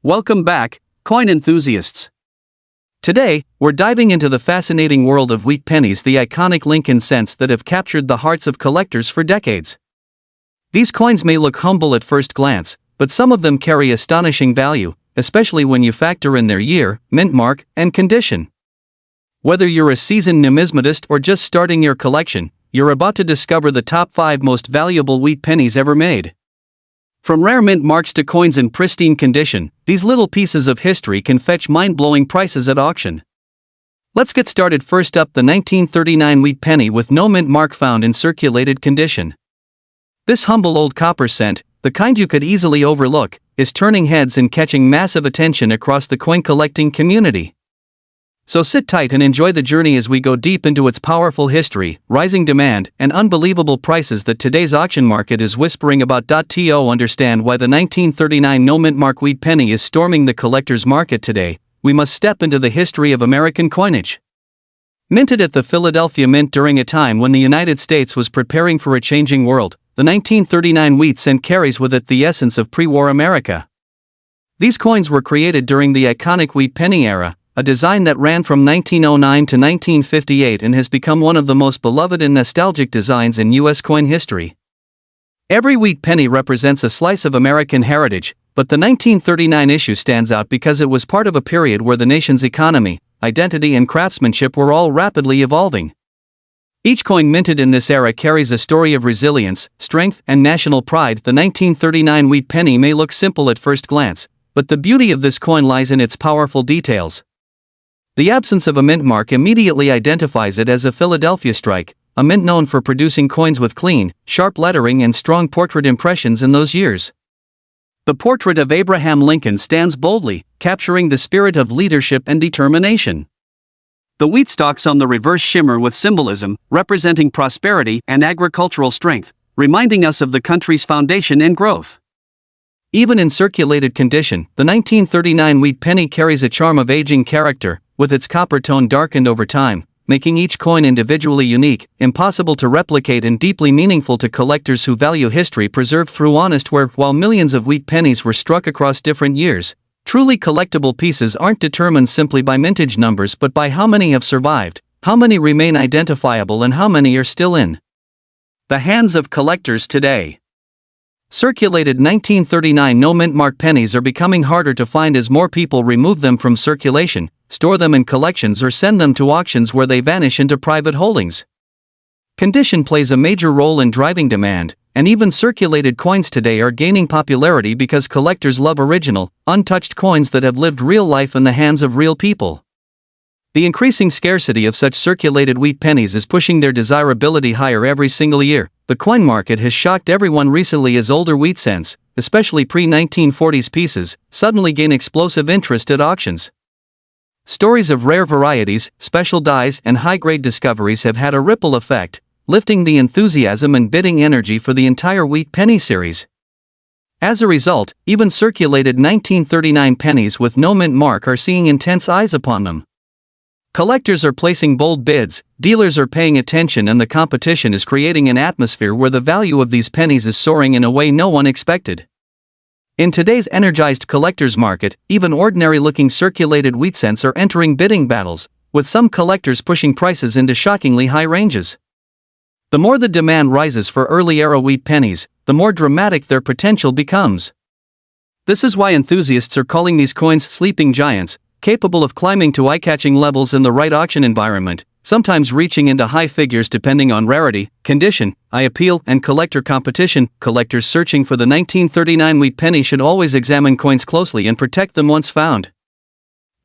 Welcome back, coin enthusiasts. Today, we're diving into the fascinating world of wheat pennies, the iconic Lincoln cents that have captured the hearts of collectors for decades. These coins may look humble at first glance, but some of them carry astonishing value, especially when you factor in their year, mint mark, and condition. Whether you're a seasoned numismatist or just starting your collection, you're about to discover the top 5 most valuable wheat pennies ever made. From rare mint marks to coins in pristine condition, these little pieces of history can fetch mind-blowing prices at auction. Let's get started. First up, the 1939 wheat penny with no mint mark found in circulated condition. This humble old copper cent, the kind you could easily overlook, is turning heads and catching massive attention across the coin collecting community. So sit tight and enjoy the journey as we go deep into its powerful history, rising demand, and unbelievable prices that today's auction market is whispering about. To understand why the 1939 no mint mark wheat penny is storming the collector's market today, we must step into the history of American coinage. Minted at the Philadelphia Mint during a time when the United States was preparing for a changing world, the 1939 wheat cent carries with it the essence of pre-war America. These coins were created during the iconic wheat penny era, a design that ran from 1909 to 1958 and has become one of the most beloved and nostalgic designs in U.S. coin history. Every wheat penny represents a slice of American heritage, but the 1939 issue stands out because it was part of a period where the nation's economy, identity, and craftsmanship were all rapidly evolving. Each coin minted in this era carries a story of resilience, strength, and national pride. The 1939 wheat penny may look simple at first glance, but the beauty of this coin lies in its powerful details. The absence of a mint mark immediately identifies it as a Philadelphia strike, a mint known for producing coins with clean, sharp lettering and strong portrait impressions in those years. The portrait of Abraham Lincoln stands boldly, capturing the spirit of leadership and determination. The wheat stalks on the reverse shimmer with symbolism, representing prosperity and agricultural strength, reminding us of the country's foundation and growth. Even in circulated condition, the 1939 wheat penny carries a charm of aging character, with its copper tone darkened over time, making each coin individually unique, impossible to replicate and deeply meaningful to collectors who value history preserved through honest work. While millions of wheat pennies were struck across different years, truly collectible pieces aren't determined simply by mintage numbers but by how many have survived, how many remain identifiable, and how many are still in the hands of collectors today. Circulated 1939 no mint mark pennies are becoming harder to find as more people remove them from circulation, store them in collections, or send them to auctions where they vanish into private holdings. Condition plays a major role in driving demand, and even circulated coins today are gaining popularity because collectors love original, untouched coins that have lived real life in the hands of real people. The increasing scarcity of such circulated wheat pennies is pushing their desirability higher every single year. The coin market has shocked everyone recently as older wheat cents, especially pre-1940s pieces, suddenly gain explosive interest at auctions. Stories of rare varieties, special dyes, and high-grade discoveries have had a ripple effect, lifting the enthusiasm and bidding energy for the entire wheat penny series. As a result, even circulated 1939 pennies with no mint mark are seeing intense eyes upon them. Collectors are placing bold bids, dealers are paying attention, and the competition is creating an atmosphere where the value of these pennies is soaring in a way no one expected. In today's energized collectors market, even ordinary-looking circulated wheat cents are entering bidding battles, with some collectors pushing prices into shockingly high ranges. The more the demand rises for early-era wheat pennies, the more dramatic their potential becomes. This is why enthusiasts are calling these coins sleeping giants, capable of climbing to eye-catching levels in the right auction environment, sometimes reaching into high figures depending on rarity, condition, eye appeal, and collector competition. Collectors searching for the 1939 wheat penny should always examine coins closely and protect them once found.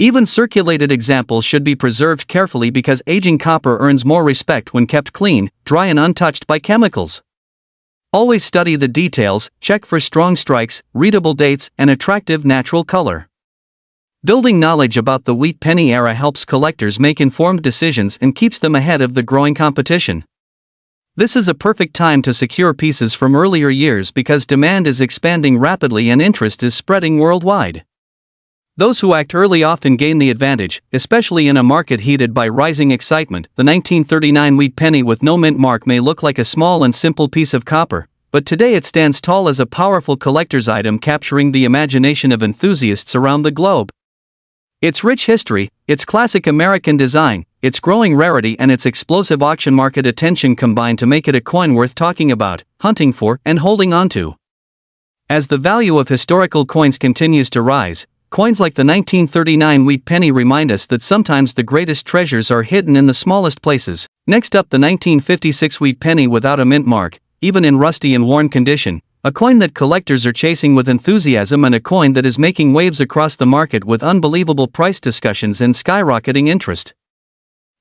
Even circulated examples should be preserved carefully because aging copper earns more respect when kept clean, dry, and untouched by chemicals. Always study the details, check for strong strikes, readable dates, and attractive natural color. Building knowledge about the wheat penny era helps collectors make informed decisions and keeps them ahead of the growing competition. This is a perfect time to secure pieces from earlier years because demand is expanding rapidly and interest is spreading worldwide. Those who act early often gain the advantage, especially in a market heated by rising excitement. The 1939 wheat penny with no mint mark may look like a small and simple piece of copper, but today it stands tall as a powerful collector's item capturing the imagination of enthusiasts around the globe. Its rich history, its classic American design, its growing rarity and its explosive auction market attention combine to make it a coin worth talking about, hunting for, and holding on to. As the value of historical coins continues to rise, coins like the 1939 wheat penny remind us that sometimes the greatest treasures are hidden in the smallest places. Next up, the 1956 wheat penny without a mint mark, even in rusty and worn condition, a coin that collectors are chasing with enthusiasm and a coin that is making waves across the market with unbelievable price discussions and skyrocketing interest.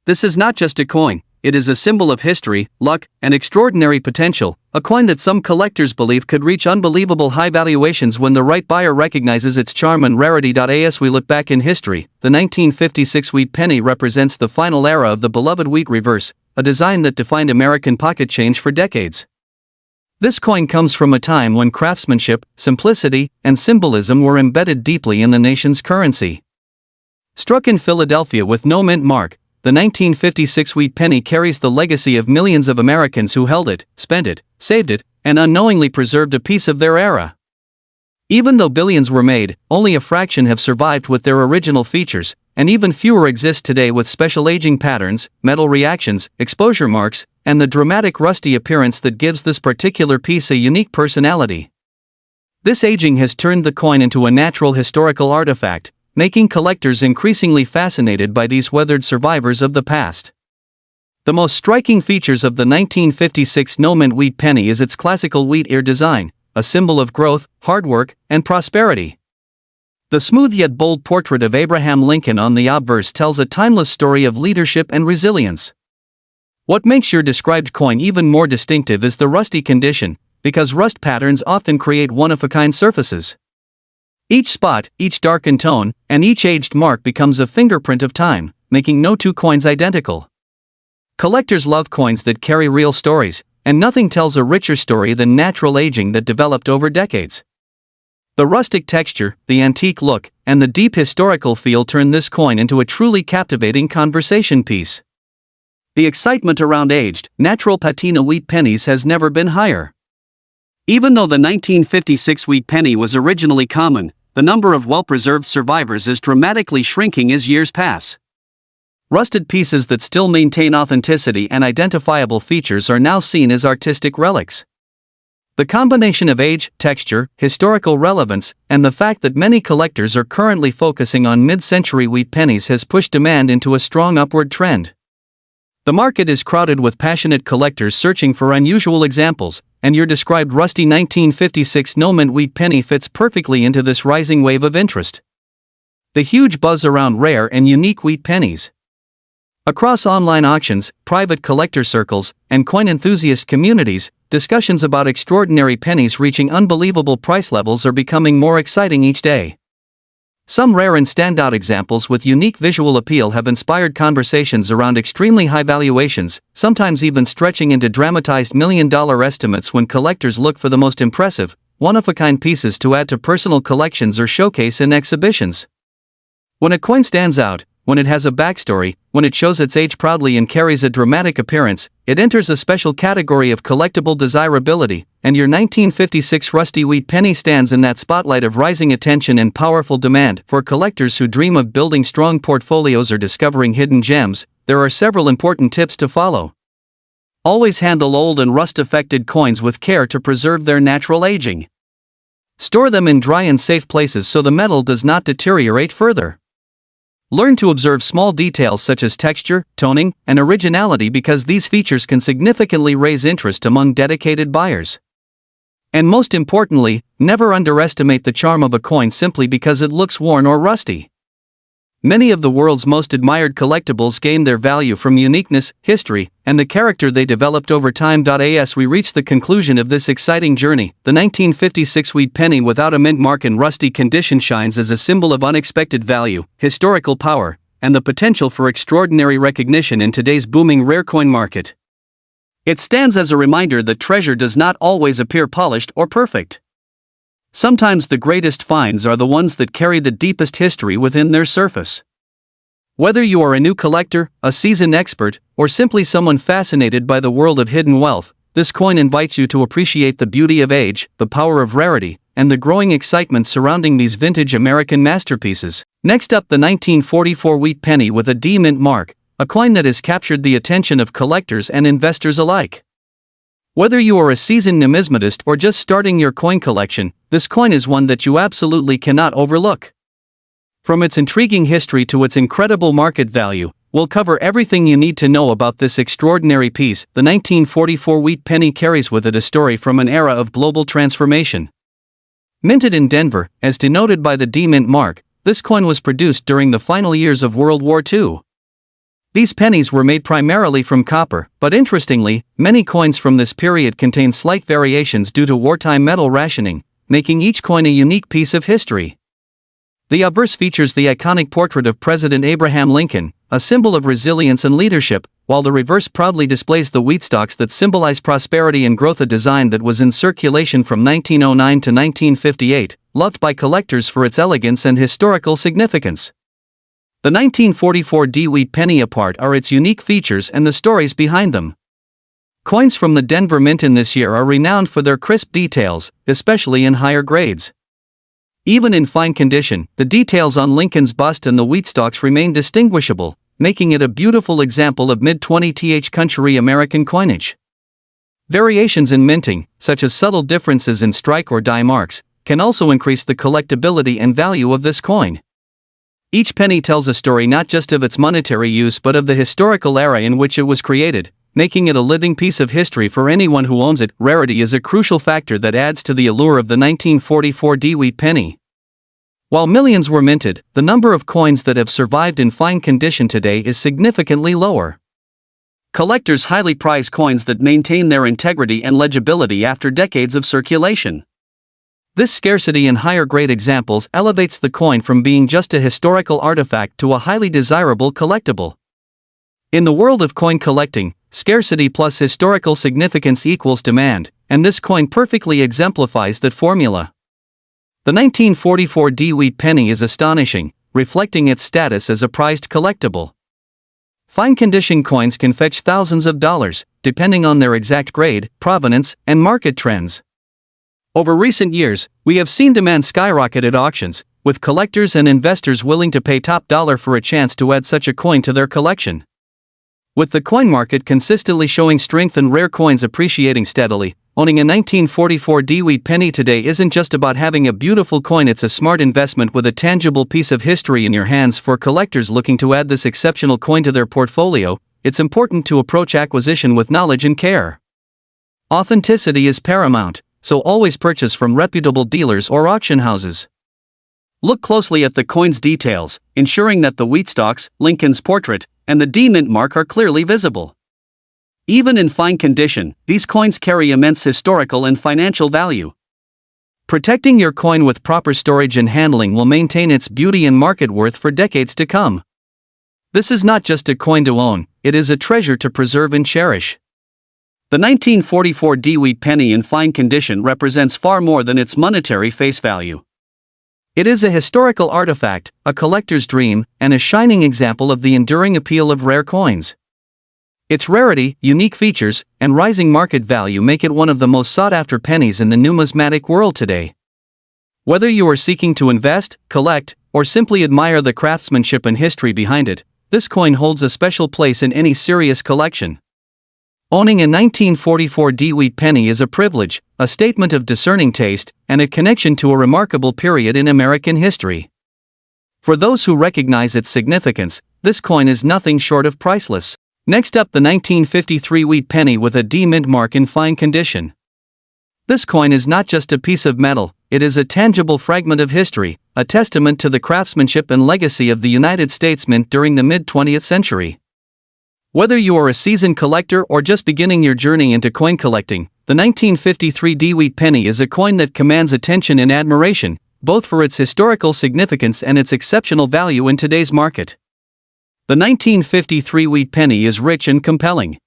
This is not just a coin, it is a symbol of history, luck, and extraordinary potential, a coin that some collectors believe could reach unbelievable high valuations when the right buyer recognizes its charm and rarity. As we look back in history, the 1956 wheat penny represents the final era of the beloved wheat reverse, a design that defined American pocket change for decades. This coin comes from a time when craftsmanship, simplicity, and symbolism were embedded deeply in the nation's currency. Struck in Philadelphia with no mint mark, the 1956 wheat penny carries the legacy of millions of Americans who held it, spent it, saved it, and unknowingly preserved a piece of their era. Even though billions were made, only a fraction have survived with their original features, and even fewer exist today with special aging patterns, metal reactions, exposure marks, and the dramatic rusty appearance that gives this particular piece a unique personality. This aging has turned the coin into a natural historical artifact, making collectors increasingly fascinated by these weathered survivors of the past. The most striking features of the 1956 no-mint wheat penny is its classical wheat ear design, a symbol of growth, hard work, and prosperity. The smooth yet bold portrait of Abraham Lincoln on the obverse tells a timeless story of leadership and resilience. What makes your described coin even more distinctive is the rusty condition, because rust patterns often create one-of-a-kind surfaces. Each spot, each darkened tone, and each aged mark becomes a fingerprint of time, making no two coins identical. Collectors love coins that carry real stories, and nothing tells a richer story than natural aging that developed over decades. The rustic texture, the antique look, and the deep historical feel turn this coin into a truly captivating conversation piece. The excitement around aged, natural patina wheat pennies has never been higher. Even though the 1956 wheat penny was originally common, the number of well-preserved survivors is dramatically shrinking as years pass. Rusted pieces that still maintain authenticity and identifiable features are now seen as artistic relics. The combination of age, texture, historical relevance, and the fact that many collectors are currently focusing on mid-century wheat pennies has pushed demand into a strong upward trend. The market is crowded with passionate collectors searching for unusual examples, and your described rusty 1956 no-mint wheat penny fits perfectly into this rising wave of interest. The huge buzz around rare and unique wheat pennies. Across online auctions, private collector circles, and coin enthusiast communities, discussions about extraordinary pennies reaching unbelievable price levels are becoming more exciting each day. Some rare and standout examples with unique visual appeal have inspired conversations around extremely high valuations, sometimes even stretching into dramatized million-dollar estimates when collectors look for the most impressive, one-of-a-kind pieces to add to personal collections or showcase in exhibitions. When a coin stands out, when it has a backstory, when it shows its age proudly and carries a dramatic appearance, it enters a special category of collectible desirability, and your 1956 rusty wheat penny stands in that spotlight of rising attention and powerful demand. For collectors who dream of building strong portfolios or discovering hidden gems, there are several important tips to follow. Always handle old and rust-affected coins with care to preserve their natural aging. Store them in dry and safe places so the metal does not deteriorate further. Learn to observe small details such as texture, toning, and originality because these features can significantly raise interest among dedicated buyers. And most importantly, never underestimate the charm of a coin simply because it looks worn or rusty. Many of the world's most admired collectibles gain their value from uniqueness, history, and the character they developed over time. As we reach the conclusion of this exciting journey, the 1956 wheat penny without a mint mark in rusty condition shines as a symbol of unexpected value, historical power, and the potential for extraordinary recognition in today's booming rare coin market. It stands as a reminder that treasure does not always appear polished or perfect. Sometimes the greatest finds are the ones that carry the deepest history within their surface. Whether you are a new collector, a seasoned expert, or simply someone fascinated by the world of hidden wealth, this coin invites you to appreciate the beauty of age, the power of rarity, and the growing excitement surrounding these vintage American masterpieces. Next up, the 1944 wheat penny with a D mint mark, a coin that has captured the attention of collectors and investors alike. Whether you are a seasoned numismatist or just starting your coin collection, this coin is one that you absolutely cannot overlook. From its intriguing history to its incredible market value, we'll cover everything you need to know about this extraordinary piece. The 1944 wheat penny carries with it a story from an era of global transformation. Minted in Denver, as denoted by the D mint mark, this coin was produced during the final years of World War II. These pennies were made primarily from copper, but interestingly, many coins from this period contain slight variations due to wartime metal rationing, making each coin a unique piece of history. The obverse features the iconic portrait of President Abraham Lincoln, a symbol of resilience and leadership, while the reverse proudly displays the wheat stalks that symbolize prosperity and growth, a design that was in circulation from 1909 to 1958, loved by collectors for its elegance and historical significance. The 1944 D wheat penny apart are its unique features and the stories behind them. Coins from the Denver Mint in this year are renowned for their crisp details, especially in higher grades. Even in fine condition, the details on Lincoln's bust and the wheat stalks remain distinguishable, making it a beautiful example of mid-20th century American coinage. Variations in minting, such as subtle differences in strike or die marks, can also increase the collectability and value of this coin. Each penny tells a story not just of its monetary use but of the historical era in which it was created, making it a living piece of history for anyone who owns it. Rarity is a crucial factor that adds to the allure of the 1944 D wheat penny. While millions were minted, the number of coins that have survived in fine condition today is significantly lower. Collectors highly prize coins that maintain their integrity and legibility after decades of circulation. This scarcity in higher-grade examples elevates the coin from being just a historical artifact to a highly desirable collectible. In the world of coin collecting, scarcity plus historical significance equals demand, and this coin perfectly exemplifies that formula. The 1944 D wheat penny is astonishing, reflecting its status as a prized collectible. Fine-condition coins can fetch thousands of dollars, depending on their exact grade, provenance, and market trends. Over recent years, we have seen demand skyrocket at auctions, with collectors and investors willing to pay top dollar for a chance to add such a coin to their collection. With the coin market consistently showing strength and rare coins appreciating steadily, owning a 1944 D wheat penny today isn't just about having a beautiful coin, it's a smart investment with a tangible piece of history in your hands. For collectors looking to add this exceptional coin to their portfolio, it's important to approach acquisition with knowledge and care. Authenticity is paramount, so always purchase from reputable dealers or auction houses. Look closely at the coin's details, ensuring that the wheat stalks, Lincoln's portrait, and the D mint mark are clearly visible. Even in fine condition, these coins carry immense historical and financial value. Protecting your coin with proper storage and handling will maintain its beauty and market worth for decades to come. This is not just a coin to own, it is a treasure to preserve and cherish. The 1944 D wheat penny in fine condition represents far more than its monetary face value. It is a historical artifact, a collector's dream, and a shining example of the enduring appeal of rare coins. Its rarity, unique features, and rising market value make it one of the most sought-after pennies in the numismatic world today. Whether you are seeking to invest, collect, or simply admire the craftsmanship and history behind it, this coin holds a special place in any serious collection. Owning a 1944 D wheat penny is a privilege, a statement of discerning taste, and a connection to a remarkable period in American history. For those who recognize its significance, this coin is nothing short of priceless. Next up, the 1953 wheat penny with a D mint mark in fine condition. This coin is not just a piece of metal, it is a tangible fragment of history, a testament to the craftsmanship and legacy of the United States Mint during the mid-20th century. Whether you are a seasoned collector or just beginning your journey into coin collecting, the 1953 D wheat penny is a coin that commands attention and admiration, both for its historical significance and its exceptional value in today's market. The 1953 wheat penny is rich and compelling.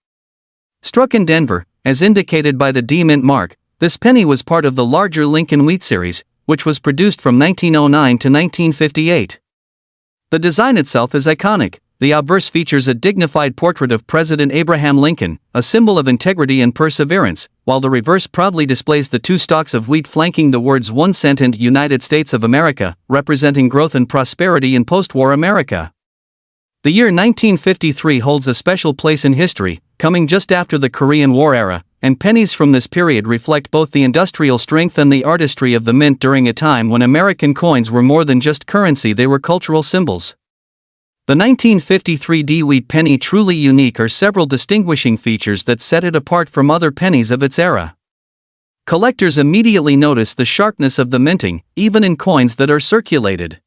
Struck in Denver, as indicated by the D mint mark, this penny was part of the larger Lincoln Wheat series, which was produced from 1909 to 1958. The design itself is iconic, The obverse features a dignified portrait of President Abraham Lincoln, a symbol of integrity and perseverance, while the reverse proudly displays the two stalks of wheat flanking the words 1 cent and United States of America, representing growth and prosperity in post-war America. The year 1953 holds a special place in history, coming just after the Korean War era, and pennies from this period reflect both the industrial strength and the artistry of the mint during a time when American coins were more than just currency, they were cultural symbols. The 1953 wheat penny truly unique are several distinguishing features that set it apart from other pennies of its era. Collectors immediately notice the sharpness of the minting, even in coins that are circulated.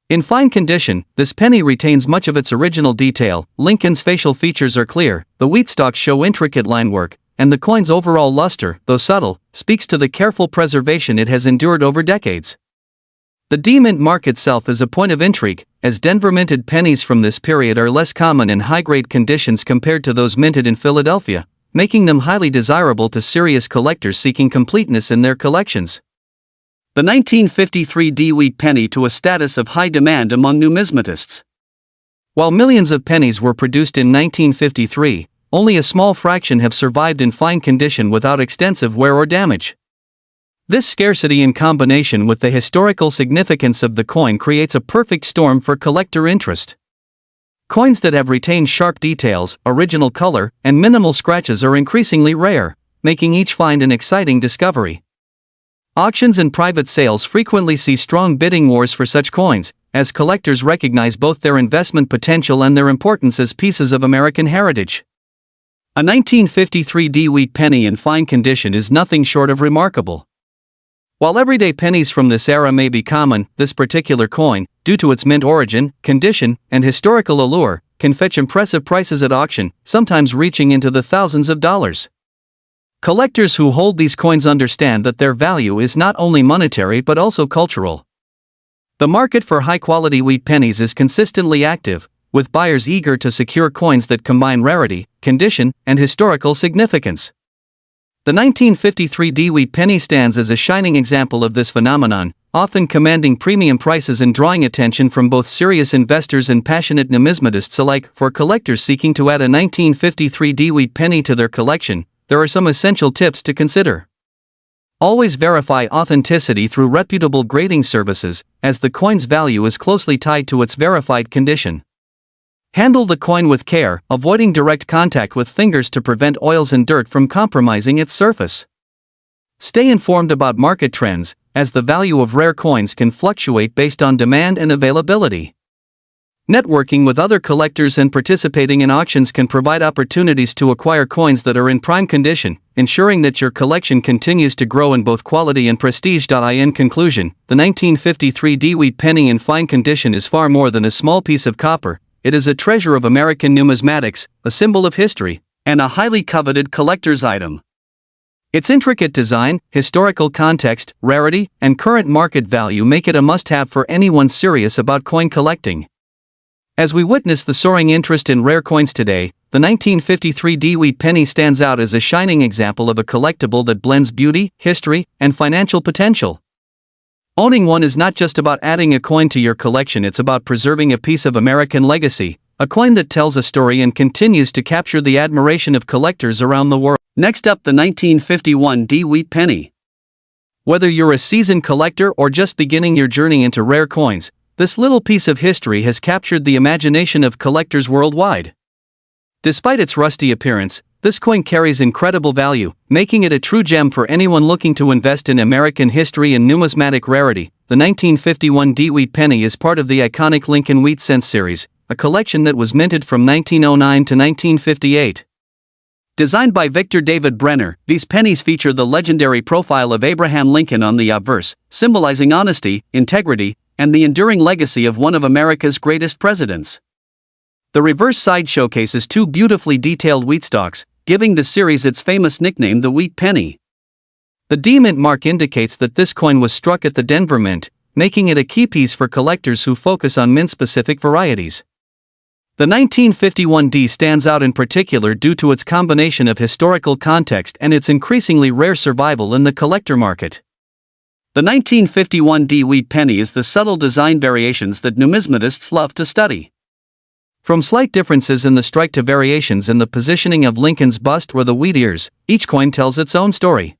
In fine condition, this penny retains much of its original detail. Lincoln's facial features are clear, the wheat stalks show intricate line work, and the coin's overall luster, though subtle, speaks to the careful preservation it has endured over decades. The demint mark itself is a point of intrigue, as Denver-minted pennies from this period are less common in high-grade conditions compared to those minted in Philadelphia, making them highly desirable to serious collectors seeking completeness in their collections. The 1953 wheat penny to a status of high demand among numismatists. While millions of pennies were produced in 1953, only a small fraction have survived in fine condition without extensive wear or damage. This scarcity in combination with the historical significance of the coin creates a perfect storm for collector interest. Coins that have retained sharp details, original color, and minimal scratches are increasingly rare, making each find an exciting discovery. Auctions and private sales frequently see strong bidding wars for such coins, as collectors recognize both their investment potential and their importance as pieces of American heritage. A 1953 wheat penny in fine condition is nothing short of remarkable. While everyday pennies from this era may be common, this particular coin, due to its mint origin, condition, and historical allure, can fetch impressive prices at auction, sometimes reaching into the thousands of dollars. Collectors who hold these coins understand that their value is not only monetary but also cultural. The market for high-quality wheat pennies is consistently active, with buyers eager to secure coins that combine rarity, condition, and historical significance. The 1953 wheat penny stands as a shining example of this phenomenon, often commanding premium prices and drawing attention from both serious investors and passionate numismatists alike. For collectors seeking to add a 1953 wheat penny to their collection, there are some essential tips to consider. Always verify authenticity through reputable grading services, as the coin's value is closely tied to its verified condition. Handle the coin with care, avoiding direct contact with fingers to prevent oils and dirt from compromising its surface. Stay informed about market trends, as the value of rare coins can fluctuate based on demand and availability. Networking with other collectors and participating in auctions can provide opportunities to acquire coins that are in prime condition, ensuring that your collection continues to grow in both quality and prestige. In conclusion, the 1953 wheat penny in fine condition is far more than a small piece of copper. It is a treasure of American numismatics, a symbol of history, and a highly coveted collector's item. Its intricate design, historical context, rarity, and current market value make it a must-have for anyone serious about coin collecting. As we witness the soaring interest in rare coins today, the 1953 wheat penny stands out as a shining example of a collectible that blends beauty, history, and financial potential. Owning one is not just about adding a coin to your collection, it's about preserving a piece of American legacy, a coin that tells a story and continues to capture the admiration of collectors around the world. Next up, the 1951 wheat penny. Whether you're a seasoned collector or just beginning your journey into rare coins, this little piece of history has captured the imagination of collectors worldwide. Despite its rusty appearance, this coin carries incredible value, making it a true gem for anyone looking to invest in American history and numismatic rarity. The 1951 wheat penny is part of the iconic Lincoln Wheat Cents series, a collection that was minted from 1909 to 1958. Designed by Victor David Brenner, these pennies feature the legendary profile of Abraham Lincoln on the obverse, symbolizing honesty, integrity, and the enduring legacy of one of America's greatest presidents. The reverse side showcases two beautifully detailed wheat stalks, giving the series its famous nickname, the wheat penny. The D-mint mark indicates that this coin was struck at the Denver Mint, making it a key piece for collectors who focus on mint-specific varieties. The 1951 D stands out in particular due to its combination of historical context and its increasingly rare survival in the collector market. The 1951 wheat penny is the subtle design variations that numismatists love to study. From slight differences in the strike to variations in the positioning of Lincoln's bust or the wheat ears, each coin tells its own story.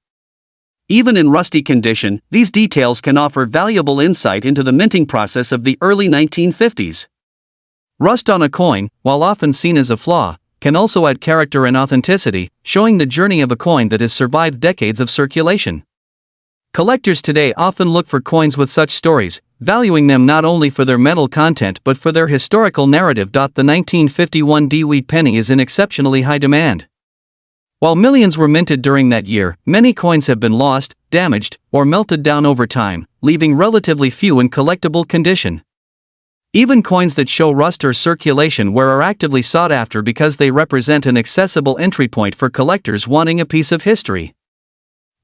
Even in rusty condition, these details can offer valuable insight into the minting process of the early 1950s. Rust on a coin, while often seen as a flaw, can also add character and authenticity, showing the journey of a coin that has survived decades of circulation. Collectors today often look for coins with such stories, valuing them not only for their metal content but for their historical narrative. The 1951 wheat penny is in exceptionally high demand. While millions were minted during that year, many coins have been lost, damaged, or melted down over time, leaving relatively few in collectible condition. Even coins that show rust or circulation wear are actively sought after because they represent an accessible entry point for collectors wanting a piece of history.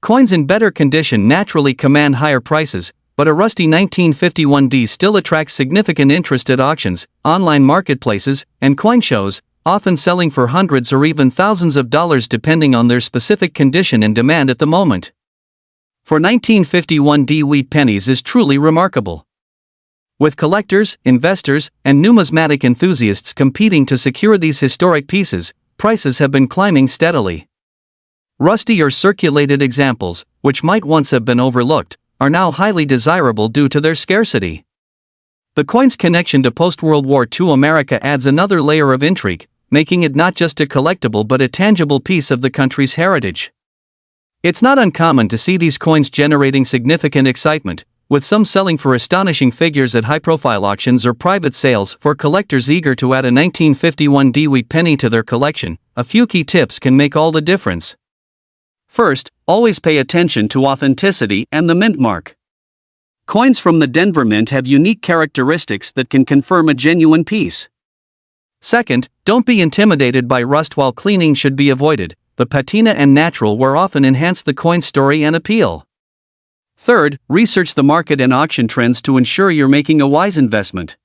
Coins in better condition naturally command higher prices, but a rusty 1951 still attracts significant interest at auctions, online marketplaces, and coin shows, often selling for hundreds or even thousands of dollars depending on their specific condition and demand at the moment. For 1951 wheat pennies is truly remarkable. With collectors, investors, and numismatic enthusiasts competing to secure these historic pieces, prices have been climbing steadily. Rusty or circulated examples, which might once have been overlooked, are now highly desirable due to their scarcity. The coin's connection to post-World War II America adds another layer of intrigue, making it not just a collectible but a tangible piece of the country's heritage. It's not uncommon to see these coins generating significant excitement, with some selling for astonishing figures at high-profile auctions or private sales. For collectors eager to add a 1951 wheat penny to their collection, a few key tips can make all the difference. First, always pay attention to authenticity and the mint mark. Coins from the Denver Mint have unique characteristics that can confirm a genuine piece. Second, don't be intimidated by rust while cleaning should be avoided. The patina and natural wear often enhance the coin's story and appeal. Third, research the market and auction trends to ensure you're making a wise investment.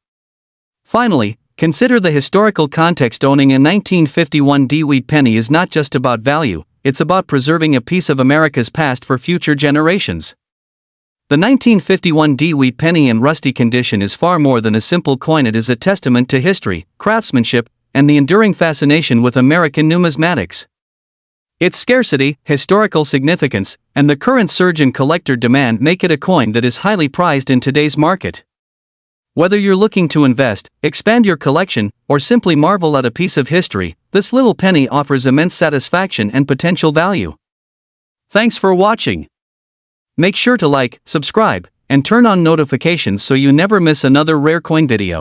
Finally, consider the historical context. Owning a 1951 wheat penny is not just about value, it's about preserving a piece of America's past for future generations. The 1951 wheat penny in rusty condition is far more than a simple coin. It is a testament to history, craftsmanship, and the enduring fascination with American numismatics. Its scarcity, historical significance, and the current surge in collector demand make it a coin that is highly prized in today's market. Whether you're looking to invest, expand your collection, or simply marvel at a piece of history, this little penny offers immense satisfaction and potential value. Thanks for watching. Make sure to like, subscribe, and turn on notifications so you never miss another rare coin video.